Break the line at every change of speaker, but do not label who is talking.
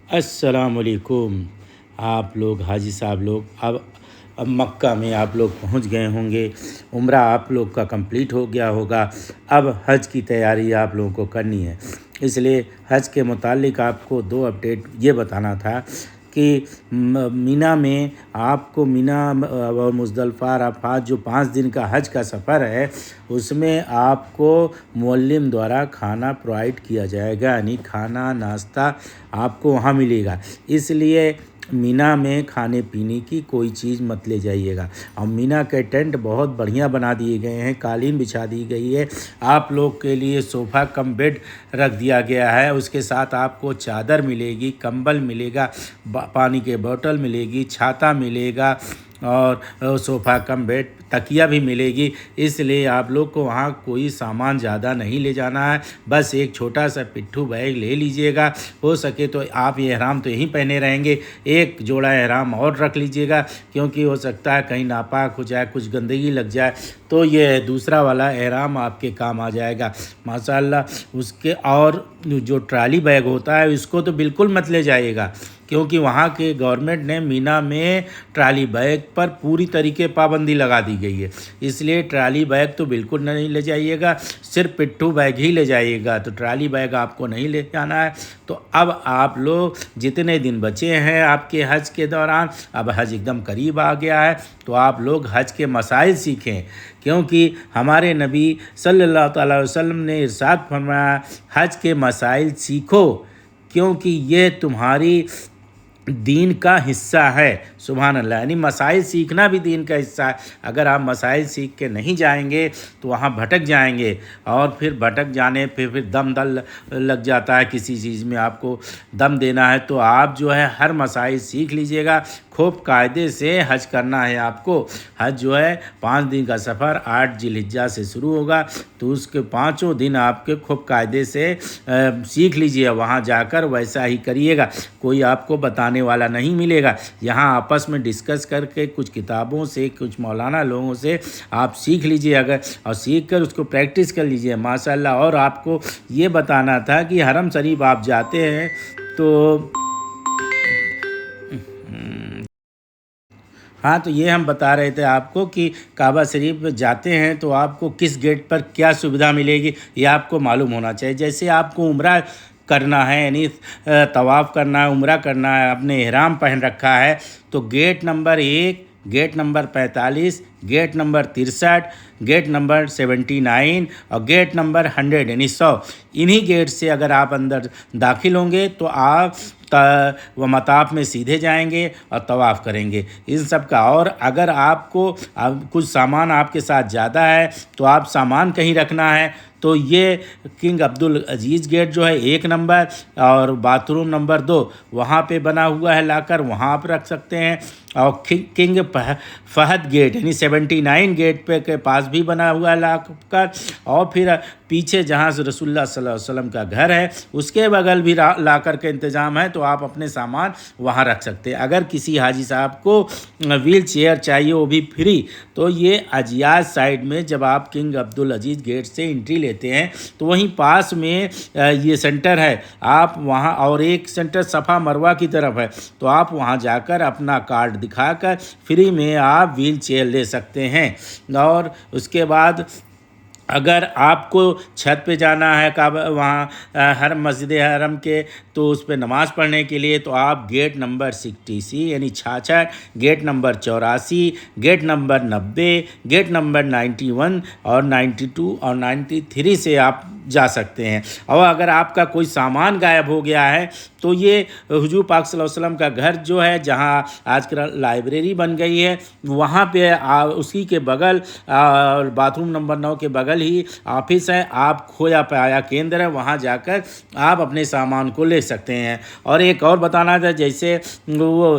السلام علیکم۔ آپ لوگ حاجی صاحب لوگ اب مکہ میں آپ لوگ پہنچ گئے ہوں گے، عمرہ آپ لوگ کا کمپلیٹ ہو گیا ہوگا۔ اب حج کی تیاری آپ لوگوں کو کرنی ہے، اس لیے حج کے متعلق آپ کو 2 اپڈیٹ یہ بتانا تھا کہ مینا میں آپ کو مینا اور مزدلفہ عرفات جو 5 دن کا حج کا سفر ہے، اس میں آپ کو معلم دوارا کھانا پرووائڈ کیا جائے گا، یعنی کھانا ناشتہ آپ کو وہاں ملے گا۔ اس لیے مینا میں کھانے پینے کی کوئی چیز مت لے جائیے گا۔ اور مینا کے ٹینٹ بہت بڑھیا بنا دیے گئے ہیں، قالین بچھا دی گئی ہے، آپ لوگ کے لیے صوفہ کم بیڈ رکھ دیا گیا ہے، اس کے ساتھ آپ کو چادر ملے گی، کمبل ملے گا، پانی کے بوتل ملے گی، چھاتا ملے گا اور صوفہ کم بیڈ تکیہ بھی ملے گی۔ اس لیے آپ لوگ کو وہاں کوئی سامان زیادہ نہیں لے جانا ہے، بس ایک چھوٹا سا پٹھو بیگ لے لیجئے گا۔ ہو سکے تو آپ یہ احرام تو یہیں پہنے رہیں گے، ایک جوڑا احرام اور رکھ لیجئے گا، کیونکہ ہو سکتا ہے کہیں ناپاک ہو جائے، کچھ گندگی لگ جائے تو یہ دوسرا والا احرام آپ کے کام آ جائے گا ماشاءاللہ۔ اس کے اور جو ٹرالی بیگ ہوتا ہے اس کو تو بالکل مت لے جائیے گا، کیونکہ وہاں کے گورنمنٹ نے مینا میں ٹرالی بیگ پر پوری طریقے پابندی لگا دی گئی ہے، اس لیے ٹرالی بیگ تو بالکل نہیں لے جائیے گا، صرف پٹھو بیگ ہی لے جائیے گا، تو ٹرالی بیگ آپ کو نہیں لے جانا ہے۔ تو اب آپ لوگ جتنے دن بچے ہیں آپ کے حج کے دوران، اب حج ایک دم قریب آ گیا ہے، تو آپ لوگ حج کے مسائل سیکھیں، کیونکہ ہمارے نبی صلی اللہ تعالیٰ علیہ وسلم نے ارشاد فرمایا حج کے مسائل سیکھو، کیونکہ یہ تمہاری دین کا حصہ ہے۔ سبحان اللہ، یعنی مسائل سیکھنا بھی دین کا حصہ ہے۔ اگر آپ مسائل سیکھ کے نہیں جائیں گے تو وہاں بھٹک جائیں گے، اور پھر بھٹک جانے پھر دم لگ جاتا ہے، کسی چیز میں آپ کو دم دینا ہے تو آپ جو ہے ہر مسائل سیکھ لیجئے گا، خوب قاعدے سے حج کرنا ہے آپ کو۔ حج جو ہے 5 دن کا سفر 8 ذی الحجہ سے شروع ہوگا، تو اس کے 5 دن آپ کے خوب قاعدے سے سیکھ لیجئے، وہاں جا کر ویسا ہی کریے گا، کوئی آپ کو بتانے والا نہیں ملے گا۔ یہاں آپس میں ڈسکس کر کے کچھ کتابوں سے، کچھ مولانا لوگوں سے آپ سیکھ لیجئے، اگر اور سیکھ کر اس کو پریکٹس کر لیجئے ماشاءاللہ۔ اور آپ کو یہ بتانا تھا کہ حرم شریف آپ جاتے ہیں تو ہاں، تو یہ ہم بتا رہے تھے آپ کو کہ کعبہ شریف میں جاتے ہیں تو آپ کو کس گیٹ پر کیا سویدھا ملے گی یہ آپ کو معلوم ہونا چاہیے۔ جیسے آپ کو عمرہ کرنا ہے، یعنی طواف کرنا ہے، عمرہ کرنا ہے، اپنے احرام پہن رکھا ہے، تو gate number 1، gate number 45، gate number 63، gate number 79 اور گیٹ نمبر 100 یعنی 100، انہی گیٹ سے اگر آپ اندر داخل ہوں گے تو آپ وہ مطاف میں سیدھے جائیں گے اور طواف کریں گے ان سب کا۔ اور اگر آپ کو کچھ سامان آپ کے ساتھ زیادہ ہے تو آپ سامان کہیں رکھنا ہے تو یہ کنگ عبدالعزیز گیٹ جو ہے 1 نمبر اور باتھ روم نمبر 2 وہاں پہ بنا ہوا ہے لاکر، وہاں آپ رکھ سکتے ہیں۔ اور کنگ فہد گیٹ یعنی 79 گیٹ پہ کے پاس بھی بنا ہوا ہے لاکر، اور پھر پیچھے جہاں سے رسول اللہ صلی اللہ علیہ وسلم کا گھر ہے اس کے بغل بھی لاکر کا انتظام ہے، تو آپ اپنے سامان وہاں رکھ سکتے ہیں۔ اگر کسی حاجی صاحب کو ویل چیئر چاہیے وہ بھی فری، تو یہ اجیاز سائڈ میں جب آپ کنگ عبدالعزیز گیٹ سے انٹری لیتے ہیں تو وہیں پاس میں یہ سینٹر ہے، آپ وہاں، اور ایک سینٹر صفا مروہ کی طرف ہے، تو آپ وہاں جا کر اپنا کارڈ دکھا کر فری میں آپ ویل چیئر لے سکتے ہیں۔ اور اس کے بعد اگر آپ کو چھت پہ جانا ہے کعبہ وہاں ہر مسجد حرم کے، تو اس پہ نماز پڑھنے کے لیے تو آپ گیٹ نمبر 66 یعنی 66، gate number 84، gate number 90، gate number 91 اور 92 اور 93 سے آپ جا سکتے ہیں۔ اور اگر آپ کا کوئی سامان غائب ہو گیا ہے تو یہ حضور پاک صلی اللہ علیہ وسلم کا گھر جو ہے جہاں آج کل لائبریری بن گئی ہے، وہاں پہ اسی کے بغل باتھ روم نمبر 9 کے بغل ہی آفس ہے، آپ کھویا پایا کیندر ہے، وہاں جا کر آپ اپنے سامان کو لے سکتے ہیں۔ اور ایک اور بتانا تھا، جیسے وہ